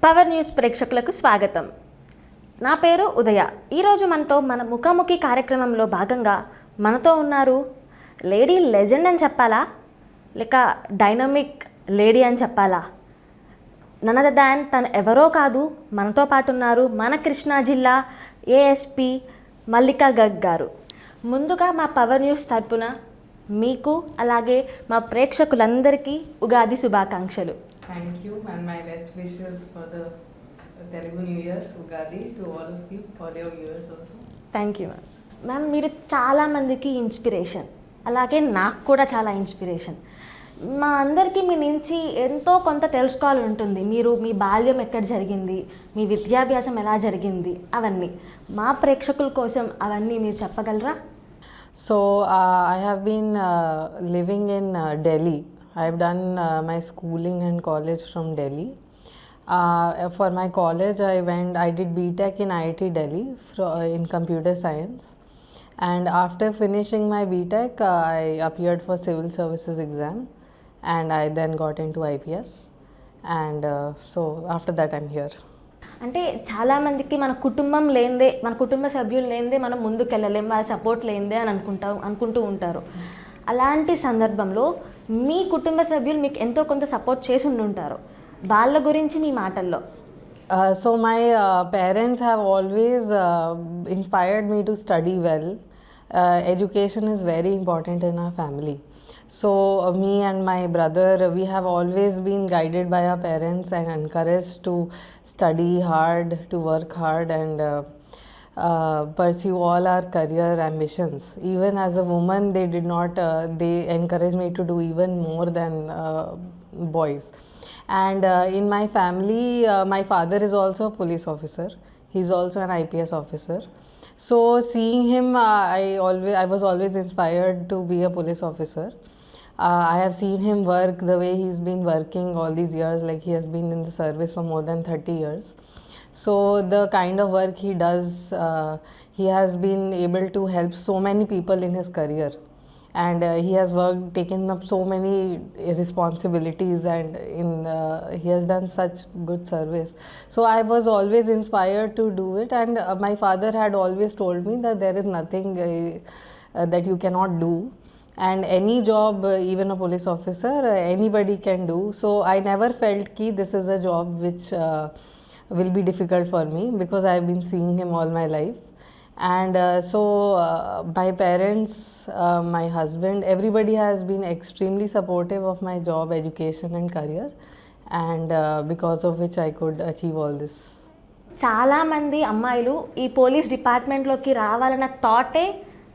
Power news ప్రేక్షకులకు స్వాగతం. నా పేరు ఉదయ. ఈరోజు మన ముఖాముఖి కార్యక్రమంలో భాగంగా మనతో ఉన్నారు లేడీ లెజెండ్ అని చెప్పాలా, లేక డైనమిక్ లేడీ అని చెప్పాలా, నన్ అదర్ దాన్ తను ఎవరో కాదు, మనతో పాటు ఉన్నారు మన కృష్ణా జిల్లా ఏఎస్పీ మల్లికా గర్గ్ గారు. ముందుగా మా పవర్ న్యూస్ తరపున మీకు అలాగే మా ప్రేక్షకులందరికీ ఉగాది శుభాకాంక్షలు. Thank you and my best wishes for the Telugu New Year, Ugadi, to all of you, all your viewers also. Thank you ma'am. మీరు చాలామందికి ఇన్స్పిరేషన్, అలాగే నాకు కూడా చాలా ఇన్స్పిరేషన్. మా అందరికీ మీ నుంచి ఎంతో కొంత తెలుసుకోవాలని ఉంటుంది. మీరు మీ బాల్యం ఎక్కడ జరిగింది, మీ విద్యాభ్యాసం ఎలా జరిగింది, అవన్నీ మా ప్రేక్షకుల కోసం అవన్నీ మీరు చెప్పగలరా? So, I have been living in Delhi. I have done my schooling and college from Delhi. For my college, I did BTech in IIT Delhi in computer science. And after finishing my BTech, I appeared for civil services exam, and I then got into IPS. And so after that, I'm here. అంటే చాలామందికి మన కుటుంబం లేనిదే, మన కుటుంబ సభ్యులు లేనిదే మనం ముందుకు వెళ్ళలేం, వాళ్ళ సపోర్ట్ లేనిదే అని అనుకుంటూ ఉంటారు. అలాంటి సందర్భంలో మీ కుటుంబ సభ్యులు మీకు ఎంతో కొంత సపోర్ట్ చేసి ఉండుంటారు. వాళ్ళ గురించి మీ మాటల్లో. So my parents have always inspired me to study well. Education is very important in our family. So me and my brother, we have always been guided by our parents and encouraged to study hard, to work hard, and pursue all our career ambitions. Even as a woman, they did not, they encouraged me to do even more than boys. And in my family, my father is also a police officer. He's also an IPS officer. So seeing him, I was always inspired to be a police officer. I have seen him work the way he's been working all these years, like he has been in the service for more than 30 years. So the kind of work he does, he has been able to help so many people in his career, and he has taken up so many responsibilities, and he has done such good service. So I was always inspired to do it, and my father had always told me that there is nothing that you cannot do, and any job, even a police officer, anybody can do. So I never felt ki this is a job which will be difficult for me, because I have been seeing him all my life. And my parents, my husband, everybody has been extremely supportive of my job, education and career, and because of which I could achieve all this. చాలామంది అమ్మాయిలు ఈ police డిపార్ట్మెంట్లోకి రావాలన్న థాటే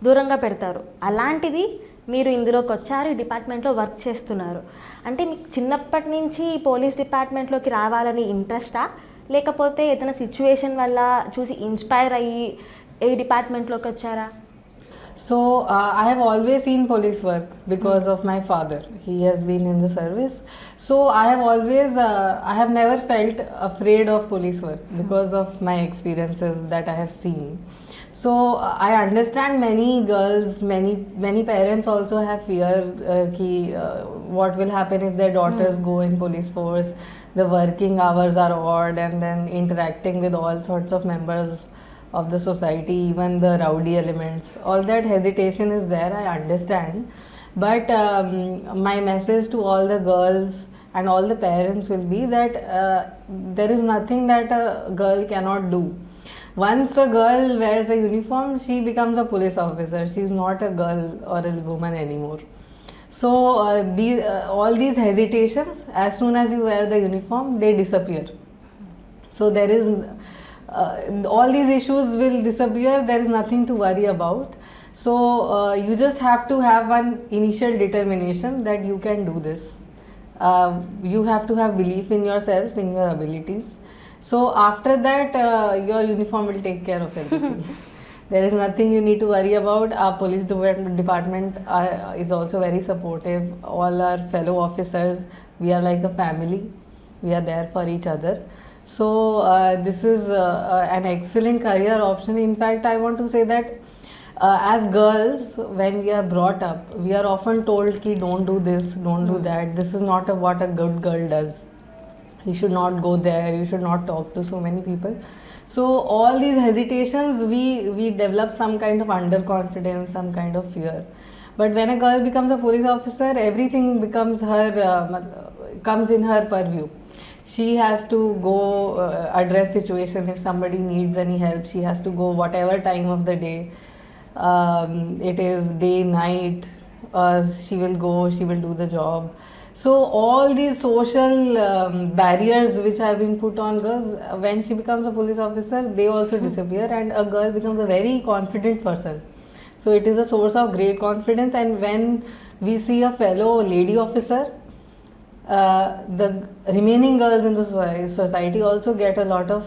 దూరంగా పెడతారు. అలాంటిది మీరు ఇందులోకి వచ్చారు, ఈ డిపార్ట్మెంట్లో వర్క్ చేస్తున్నారు. అంటే మీకు చిన్నప్పటి నుంచి ఈ పోలీస్ డిపార్ట్మెంట్లోకి రావాలని ఇంట్రెస్టా, లేకపోతే ఏదైనా సిచ్యువేషన్ వల్ల చూసి ఇన్స్పైర్ అయ్యి ఏ డిపార్ట్మెంట్లోకి వచ్చారా? So I have always seen police work because of my father. He has been in the service. So I have never felt afraid of police work because of my experiences that I have seen. So I understand many girls, many parents also have fear what will happen if their daughters go in police force. The working hours are odd, and then interacting with all sorts of members of the society, even the rowdy elements. All that hesitation is there, I understand. But my message to all the girls and all the parents will be that there is nothing that a girl cannot do. Once a girl wears a uniform, she becomes a police officer. She is not a girl or a woman anymore. So all these hesitations, as soon as you wear the uniform, they disappear. So there is all these issues will disappear. There is nothing to worry about. So you just have to have one initial determination that you can do this. You have to have belief in yourself, in your abilities. So after that, your uniform will take care of everything. There is nothing you need to worry about. Our police department is also very supportive. All our fellow officers, we are like a family. We are there for each other. So this is an excellent career option. In fact, I want to say that as girls, when we are brought up, we are often told ki don't do this, don't do that. This is not what a good girl does. you should not go there, you should not talk to so many people. So all these hesitations, we develop some kind of underconfidence, some kind of fear. But when a girl becomes a police officer, everything becomes her comes in her purview. She has to go address situation. If somebody needs any help, she has to go whatever time of the day, it is day, night, she will go, she will do the job. So all these social barriers which have been put on girls, when she becomes a police officer, they also disappear, and a girl becomes a very confident person. So it is a source of great confidence. And when we see a fellow lady officer, the remaining girls in the society also get a lot of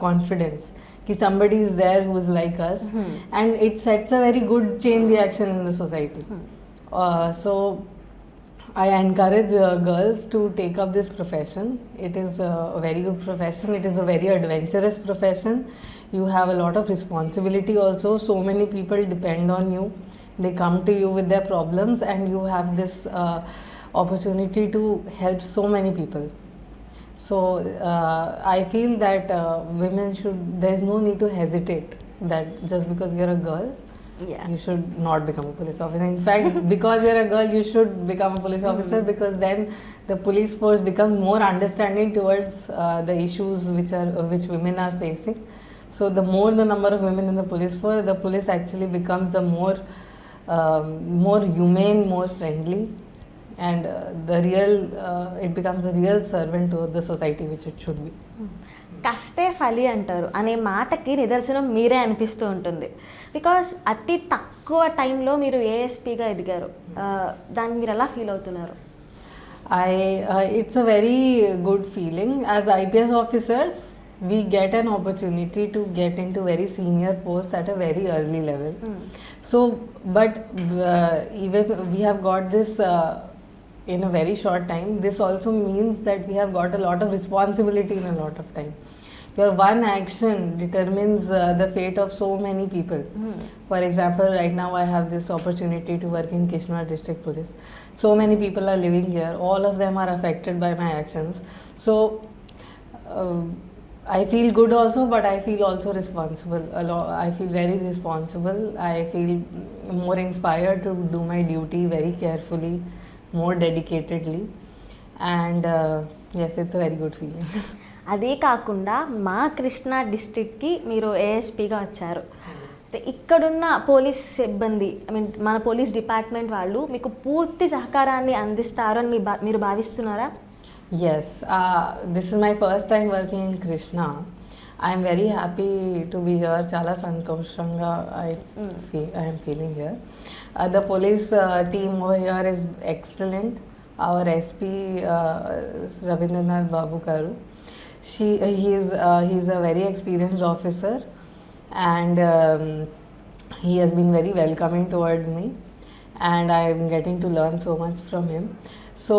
confidence कि somebody is there who is like us, and it sets a very good chain reaction in the society. So I encourage girls to take up this profession. It is a very good profession. It is a very adventurous profession. You have a lot of responsibility also. So many people depend on you. They come to you with their problems, and you have this opportunity to help so many people. So I feel that women should, there is no need to hesitate that just because you are a girl, Yeah. you should not become a police officer. In fact, because you're a girl, you should become a police officer, because then the police force becomes more understanding towards the issues which women are facing. So the more the number of women in the police force, the police actually becomes the more humane, more friendly, and it becomes a real servant to the society, which it should be. కష్టే ఫలి అంటారు అనే మాటకి నిదర్శనం మీరే అనిపిస్తూ ఉంటుంది. Because అతి తక్కువ టైంలో మీరు ఏఎస్పీగా ఎదిగారు. దాన్ని మీరు ఎలా ఫీల్ అవుతున్నారు? It's a very good feeling. As IPS officers, we get an opportunity to get into very senior posts at a very early level. So, but even we have got this in a very short time. This also means that we have got a lot of responsibility in a lot of time. Your one action determines the fate of so many people. For example, right now I have this opportunity to work in Krishna District Police. So many people are living here. All of them are affected by my actions. So I feel good also, but I feel also responsible. I feel very responsible. I feel more inspired to do my duty very carefully, more dedicatedly, and yes, it's a very good feeling. అదే కాకుండా మా కృష్ణా డిస్ట్రిక్ట్కి మీరు ఏఎస్పీగా వచ్చారు. ఇక్కడున్న police సిబ్బంది, I mean మన police department వాళ్ళు మీకు పూర్తి సహకారాన్ని అందిస్తారు అని మీరు భావిస్తున్నారా? Yes, this is my first time working in Krishna. I am very happy to be here. Chala santoshanga I am feeling here. The police team over here is excellent. Our SP Ravindranath Babu Karu, he is a very experienced officer, and he has been very welcoming towards me, and I am getting to learn so much from him. So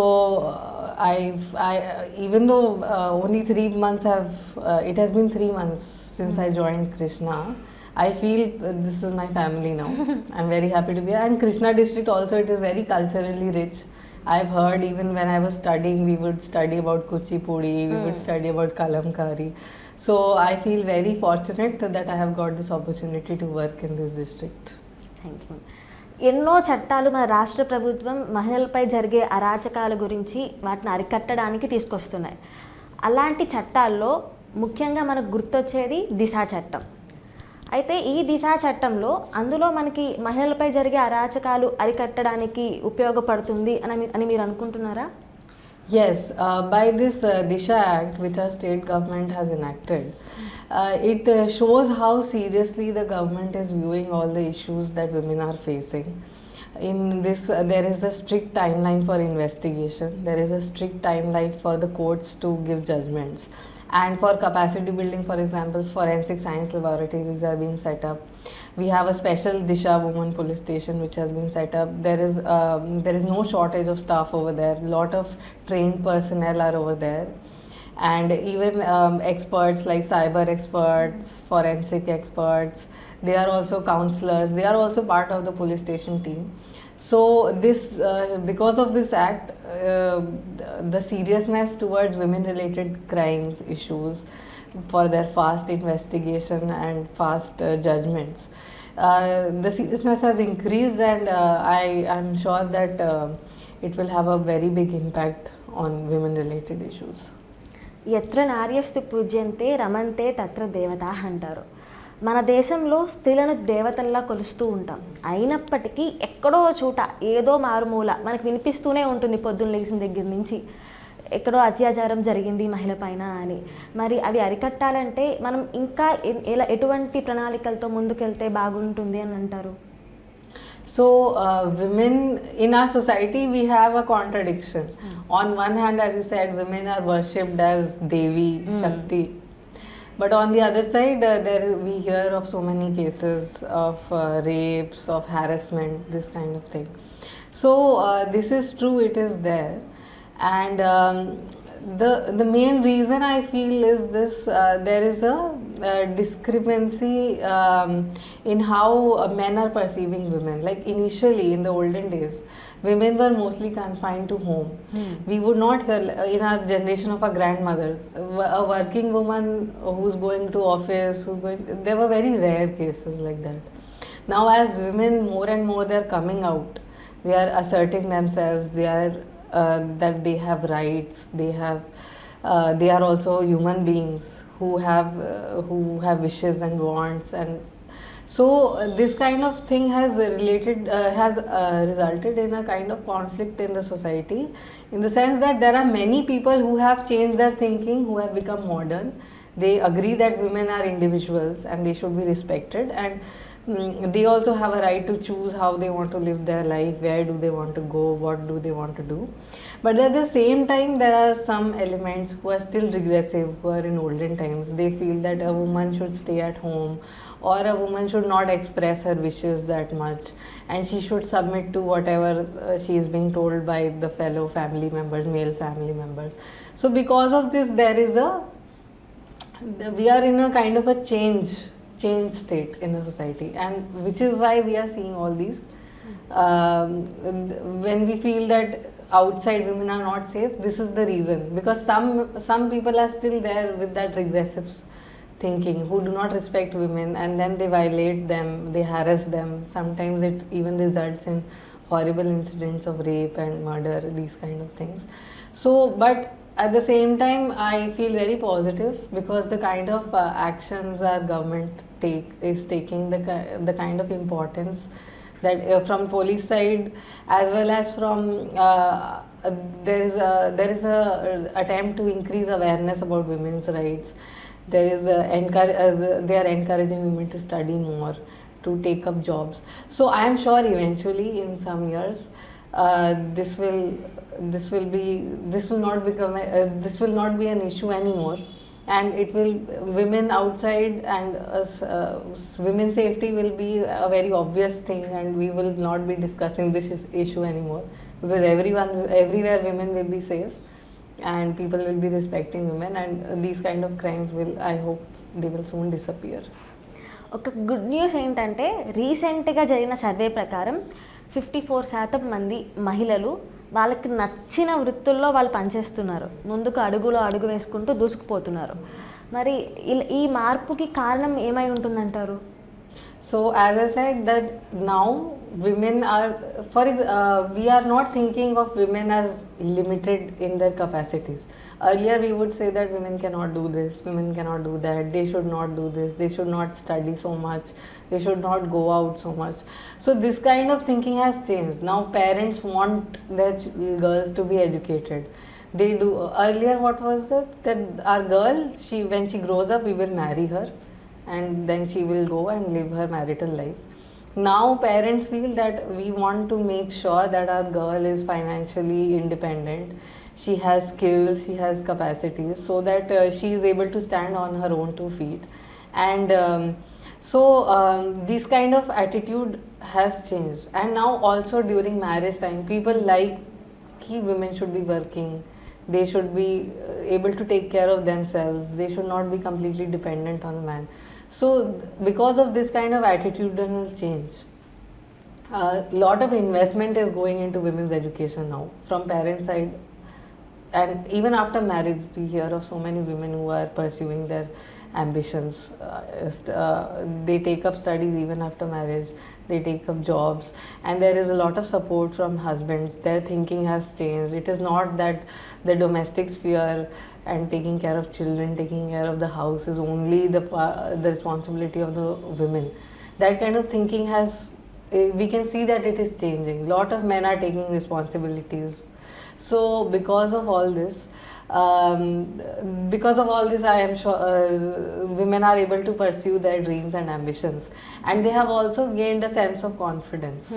even though only 3 months it has been 3 months since I joined Krishna, I feel this is my family now. I'm very happy to be here. And Krishna district also, it is very culturally rich. I've heard even when I was studying, we would study about Kuchipudi, we would study about Kalamkari. So I feel very fortunate that I have got this opportunity to work in this district. Thank you. ఎన్నో చట్టాలు మన రాష్ట్ర ప్రభుత్వం మహిళలపై జరిగే అరాచకాల గురించి వాటిని అరికట్టడానికి తీసుకొస్తున్నాయి. అలాంటి చట్టాల్లో ముఖ్యంగా మనకు గుర్తొచ్చేది దిశా చట్టం. అయితే ఈ దిశా చట్టంలో అందులో మనకి మహిళలపై జరిగే అరాచకాలు అరికట్టడానికి ఉపయోగపడుతుంది అని మీరు అనుకుంటున్నారా? Yes, by this Disha Act, which our state government has enacted, it shows how seriously the government is viewing all the issues that women are facing. In this, there is a strict timeline for investigation. There is a strict timeline for the courts to give judgments. And for capacity building, for example, forensic science laboratories are being set up. We have a special Disha Women Police Station which has been set up. There is no shortage of staff over there. Lot of trained personnel are over there. And even experts like cyber experts, forensic experts, they are also counselors. They are also part of the police station team. So this because of this act, the seriousness towards women related crimes issues, for their fast investigation and fast judgments, the seriousness has increased, and I am sure that it will have a very big impact on women related issues. ఎత్ర నార్యస్తు పూజ్యంతే రమంతే తత్ర దేవత అంటారు. మన దేశంలో స్త్రీలను దేవతల్లా కొలుస్తూ ఉంటాం. అయినప్పటికీ ఎక్కడో చోట ఏదో మారుమూల మనకు వినిపిస్తూనే ఉంటుంది పొద్దున్న లేచిన దగ్గర నుంచి ఎక్కడో అత్యాచారం జరిగింది మహిళ పైన అని. మరి అవి అరికట్టాలంటే మనం ఇంకా ఎటువంటి ప్రణాళికలతో ముందుకెళ్తే బాగుంటుంది అని అంటారు? So, women in our society, we have a contradiction. On one hand, as you said, women are worshipped as Devi, Shakti. But on the other side, we hear of so many cases of rapes, of harassment, this kind of thing. So, this is true, it is there. And the main reason I feel is this, there is a discrepancy in how men are perceiving women. Like initially in the olden days, women were mostly confined to home. We would not hear, in our generation of our grandmothers, a working woman who's going to office, there were very rare cases like that. Now as women more and more they are coming out, they are asserting themselves, they are that they have rights, they are also human beings who have wishes and wants, and so this kind of thing has resulted in a kind of conflict in the society, in the sense that there are many people who have changed their thinking, who have become modern. They agree that women are individuals and they should be respected, and they also have a right to choose how they want to live their life, where do they want to go, what do they want to do. But at the same time, there are some elements who are still regressive, who are in olden times. They feel that a woman should stay at home, or a woman should not express her wishes that much, and she should submit to whatever she is being told by the fellow family members, male family members. So because of this, we are in a kind of a change state in the society, and which is why we are seeing all these when we feel that outside women are not safe. This is the reason, because some people are still there with that regressive thinking, who do not respect women, and then they violate them, they harass them. Sometimes it even results in horrible incidents of rape and murder, these kind of things. So but at the same time, I feel very positive, because the kind of actions our government is taking, the kind of importance that from police side, as well as from there is a attempt to increase awareness about women's rights. They are encouraging women to study more, to take up jobs. So I am sure eventually in some years this will not be an issue anymore, and women outside and women's safety will be a very obvious thing, and we will not be discussing this issue anymore, because everywhere women will be safe and people will be respecting women, and these kind of crimes I hope they will soon disappear. ఒక good news ఏంటంటే రీసెంట్గా జరిగిన survey ప్రకారం 54% మంది మహిళలు వాళ్ళకి నచ్చిన వృత్తుల్లో వాళ్ళు పనిచేస్తున్నారు, ముందుకు అడుగు వేసుకుంటూ దూసుకుపోతున్నారు. మరి ఈ మార్పుకి కారణం ఏమై ఉంటుందంటారు? So as I said, that now women are, we are not thinking of women as limited in their capacities. Earlier we would say that women cannot do this, women cannot do that, they should not do this, they should not study so much, they should not go out so much. So this kind of thinking has changed. Now parents want their girls to be educated. They do. Earlier what was it? That our girl, when she grows up, we will marry her, and then she will go and live her marital life. Now parents feel that we want to make sure that our girl is financially independent, she has skills, she has capacities, so that she is able to stand on her own 2 feet. And this kind of attitude has changed. And now also during marriage time, people like women should be working, they should be able to take care of themselves, they should not be completely dependent on a man. So because of this kind of attitudinal change, A lot of investment is going into women's education now from parent side, and even after marriage we hear of so many women who are pursuing their ambitions. They take up studies even after marriage, they take up jobs, and there is a lot of support from husbands. Their thinking has changed. It is not that the domestic sphere and taking care of children, taking care of the house is only the responsibility of the women. That kind of thinking has, we can see that it is changing. Lot of men are taking responsibilities. So because of all this, I am sure women are able to pursue their dreams and ambitions, and they have also gained a sense of confidence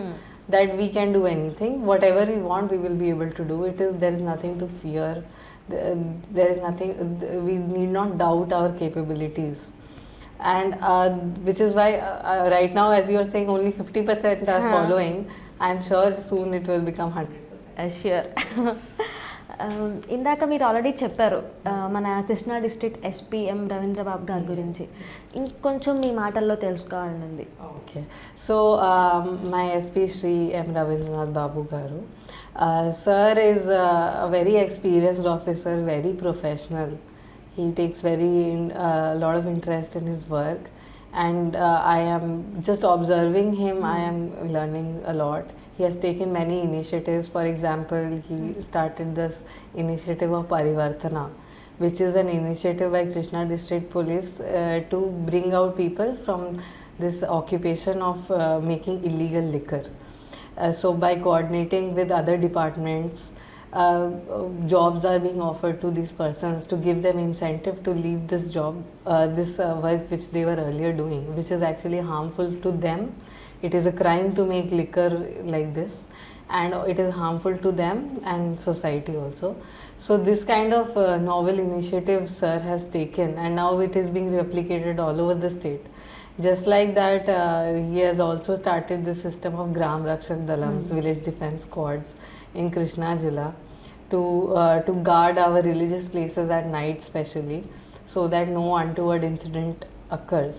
that we can do anything, whatever we want, we will be able to do. There is nothing to fear. There is nothing. We need not doubt our capabilities. And which is why right now, as you are saying, only 50% are following. I am sure soon it will become 100%. Sure. ఇందాక మీరు already చెప్పారు మన Krishna district SP M Ravindrababu గారి గురించి. ఇంకొంచెం మీ మాటల్లో తెలుసుకోవాలనుంది. Okay, so my SP Shri M Ravindranath Babu గారు, sir is a very experienced officer, very professional. He takes a lot of interest in his work, and I am just observing him. I am learning a lot. He has taken many initiatives. For example, he started this initiative of Parivartana, which is an initiative by Krishna District Police to bring out people from this occupation of making illegal liquor. So by coordinating with other departments, jobs are being offered to these persons to give them incentive to leave this job, this work which they were earlier doing, which is actually harmful to them. It is a crime to make liquor like this, and it is harmful to them and society also. So this kind of novel initiative sir has taken, and now it is being replicated all over the state. Just like that, he has also started the system of Gram Rakshak Dalams, village defense squads in Krishna Jilla, to guard our religious places at night especially, so that no untoward incident occurs.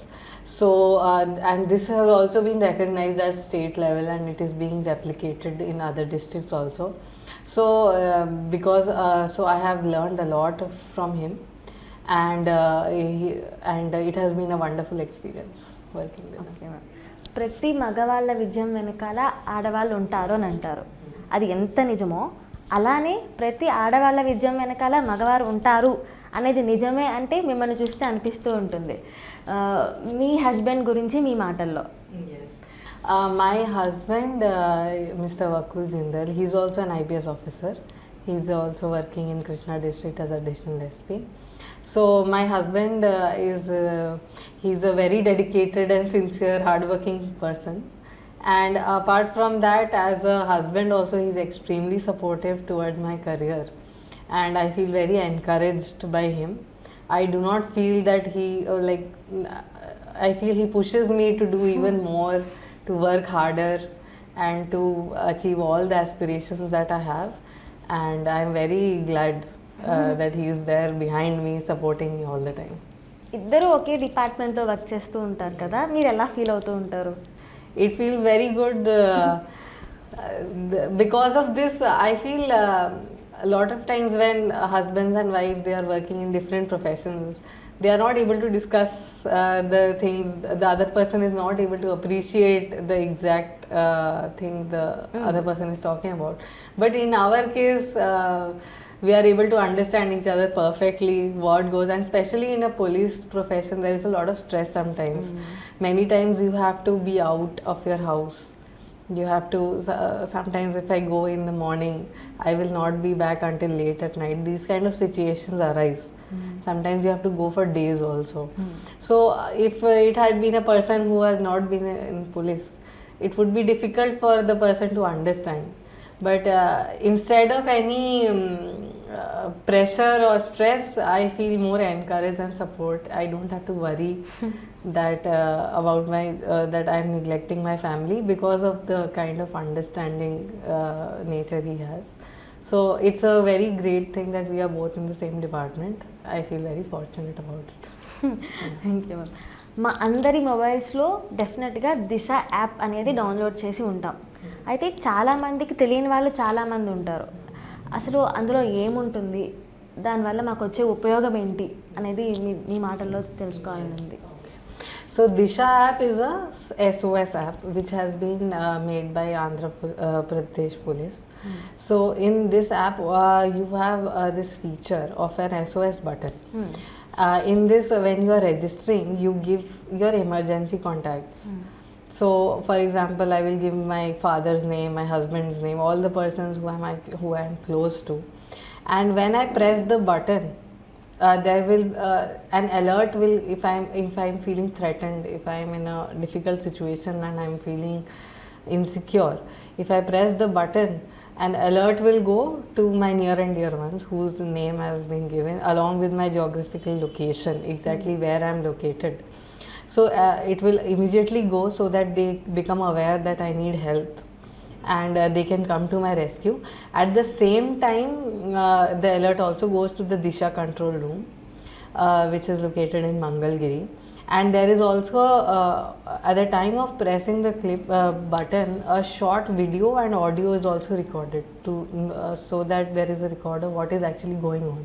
So and this has also been recognized at state level, and it is being replicated in other districts also. So so I have learned a lot from him, and it has been a wonderful experience working with him. ప్రతి మగవాళ్ళ విజయం వెనకాల ఆడవాళ్ళు ఉంటారు అని అంటారు. అది ఎంత నిజమో అలానే ప్రతి ఆడవాళ్ళ విజయం వెనకాల మగవారు ఉంటారు అనేది నిజమే అంటే మిమ్మల్ని చూస్తే అనిపిస్తూ ఉంటుంది. మీ హస్బెండ్ గురించి మీ మాటల్లో. My husband, Mr. Vakul Jindal, he is also an IPS officer. He is also working in Krishna district as additional SP. So my husband he's a very dedicated and sincere, hardworking person. And apart from that, as a husband also, he's extremely supportive towards my career. And I feel very encouraged by him. I do not feel that I feel he pushes me to do even more, to work harder, and to achieve all the aspirations that I have. And I'm very glad that he is there behind me, supporting me all the time. ఇద్దరు ఒకే డిపార్ట్మెంట్లో work చేస్తూ ఉంటారు కదా, మీరు ఎలా feel అవుతూ ఉంటారు? It feels very good because of this. I feel a lot of times when husbands and wives, they are working in different professions, they are not able to discuss the things. The other person is not able to appreciate the exact thing the other person is talking about. But in our case, we are able to understand each other perfectly, what goes, and especially in a police profession, there is a lot of stress sometimes. Many times you have to be out of your house. You have to, sometimes if I go in the morning, I will not be back until late at night. These kind of situations arise. Sometimes you have to go for days also. So if it had been a person who has not been in police, it would be difficult for the person to understand. But instead of any pressure or stress, I feel more encouraged and support. I don't have to worry that about that I am neglecting my family because of the kind of understanding nature he has. So it's a very great thing that we are both in the same department. I feel very fortunate about it. Thank you ma'am. మా అందరి మొబైల్స్లో డెఫినెట్గా దిశ app అనేది download చేసి ఉంటాం. అయితే చాలామందికి తెలియని వాళ్ళు చాలామంది ఉంటారు. అసలు అందులో ఏముంటుంది, దానివల్ల మాకు వచ్చే ఉపయోగం ఏంటి అనేది మీ మాటల్లో తెలుసుకోవాలని ఉంది. So Disha app is a SOS app which has been made by Andhra Pradesh Police. So in this app you have this feature of an SOS button. In this when you are registering, you give your emergency contacts. So for example, I will give my father's name, my husband's name, all the persons who I am close to. And when I press the button, there will an alert will, if I'm feeling threatened, if I'm in a difficult situation and I'm feeling insecure, if I press the button, an alert will go to my near and dear ones whose name has been given along with my geographical location, exactly where I'm located. So it will immediately go so that they become aware that I need help, and they can come to my rescue. At the same time, the alert also goes to the Disha control room, which is located in Mangalgiri. And there is also, at the time of pressing the button, a short video and audio is also recorded so that there is a record of what is actually going on.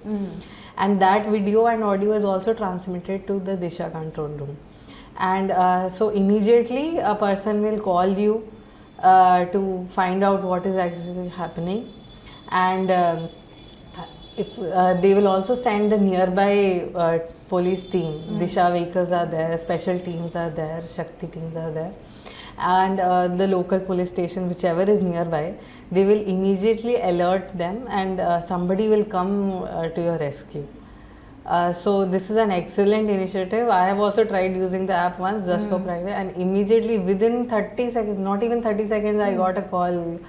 And that video and audio is also transmitted to the Disha control room. And so immediately a person will call you to find out what is actually happening, and if they will also send the nearby police team. Disha vehicles are there, special teams are there, Shakti teams are there, and the local police station, whichever is nearby, they will immediately alert them, and somebody will come to your rescue. So this is an excellent initiative. I have also tried using the app once just for private, and immediately within 30 seconds, not even 30 seconds, I got a call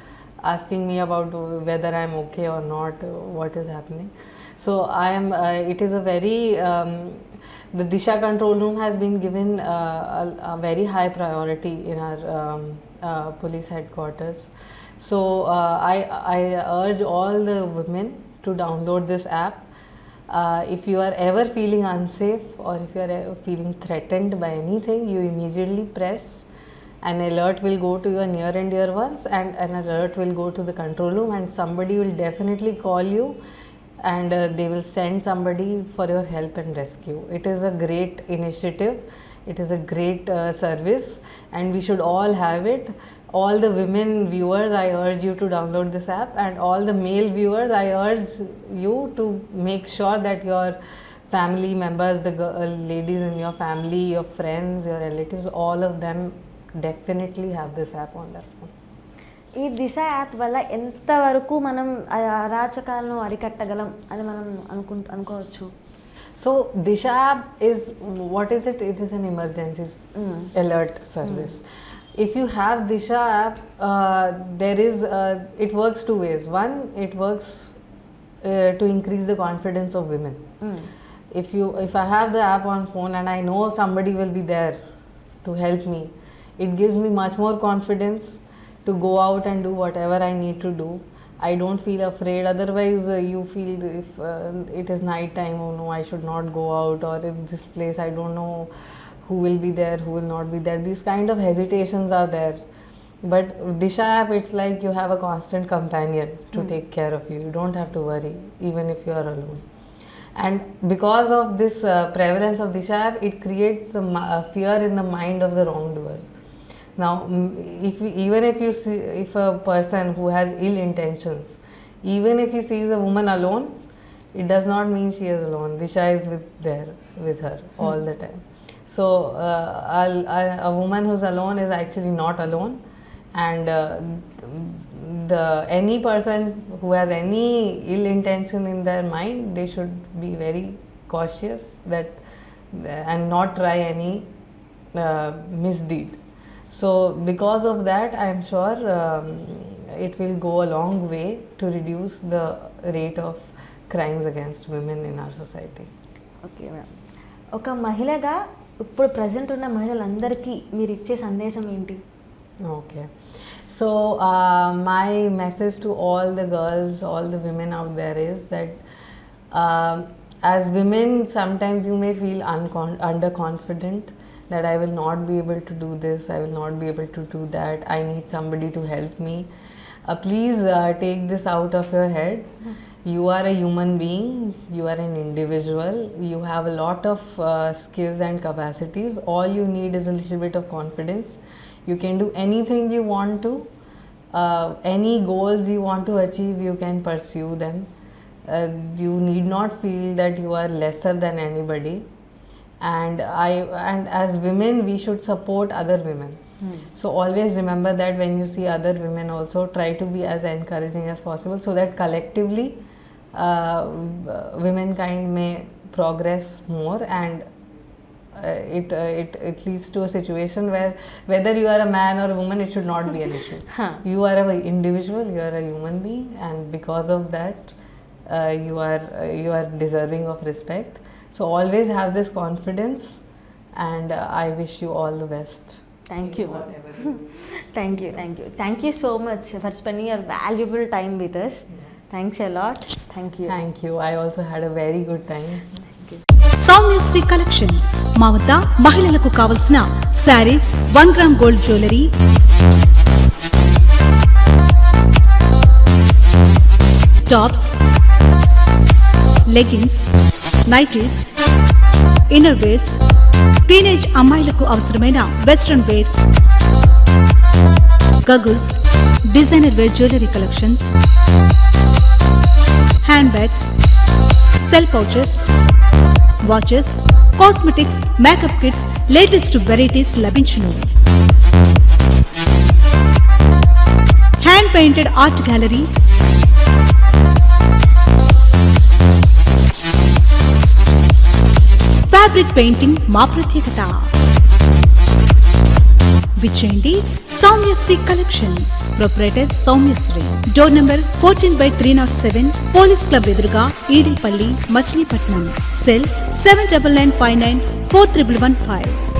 asking me about whether I am okay or not, what is happening. So I am. It is a very the Disha control room has been given a very high priority in our police headquarters. So I urge all the women to download this app. If you are ever feeling unsafe, or if you are ever feeling threatened by anything, you immediately press. An alert will go to your near and dear ones, and an alert will go to the control room, and somebody will definitely call you, and they will send somebody for your help and rescue. It is a great initiative. It is a great service, and we should all have it. All the women viewers, I urge you to download this app, and all the male viewers, I urge you to make sure that your family members, the ladies in your family, your friends, your relatives, all of them definitely have this app on their phone. ఈ దిశ app వల్ల ఎంతవరకు మనం అరాచకాలను అరికట్టగలం అని మనం అనుకోవచ్చు? So Disha app is, what is it? It is an emergency alert service. If you have Disha app, there is it works two ways. One, it works to increase the confidence of women. If I have the app on phone and I know somebody will be there to help me, it gives me much more confidence to go out and do whatever I need to do. I don't feel afraid. Otherwise, you feel if it is night time, oh no, I should not go out, or if this place, I don't know who will be there, who will not be there. These kind of hesitations are there. But Disha app, it's like you have a constant companion to take care of you. You don't have to worry, even if you are alone. And because of this prevalence of Disha app, it creates a fear in the mind of the wrongdoers. Now, if a person who has ill intentions, even if he sees a woman alone, it does not mean she is alone. Disha is with her all the time. So a woman who's alone is actually not alone, and any person who has any ill intention in their mind, they should be very cautious and not try any misdeed. So because of that, I am sure it will go a long way to reduce the rate of crimes against women in our society. Okay ma'am, ఒక మహిళగా ఇప్పుడు present ఉన్న మహిళలందరికీ మీరు ఇచ్చే సందేశం ఏంటి? Okay, so my message to all the girls, all the women out there is that as women, sometimes you may feel underconfident, that I will not be able to do this, I will not be able to do that, I need somebody to help me. Please take this out of your head. You are a human being, you are an individual, you have a lot of skills and capacities. All you need is a little bit of confidence. You can do anything you want to. Any goals you want to achieve, you can pursue them. You need not feel that you are lesser than anybody. And as women, we should support other women. So always remember that when you see other women also, try to be as encouraging as possible, so that collectively womankind may progress more, and it leads to a situation where whether you are a man or a woman, it should not be an issue. You are an individual, you are a human being, and because of that you are deserving of respect. So always have this confidence, and I wish you all the best. Thank you. Thank you so much for spending your valuable time with us. Thanks a lot. Thank you. Thank you. I also had a very good time. Soumyasri collections మా వద్ద మహిళలకు కావలసిన sarees, 1 gram gold jewellery, tops, leggings, nighties, inner wears, teenage అమ్మాయిలకు అవసరమైన western wear, goggles, designer wear jewellery collections, hand bags, cell pouches, watches, cosmetics, makeup kits, latest varieties లభించును. Hand painted art gallery, fabric painting మా ప్రత్యేకత. విచ్చేయండి Soumyasri collections, proprietor Soumyasri, door number 14/307, police club ఎదురుగా, Edepalli, Machilipatnam. Cell 7995941115.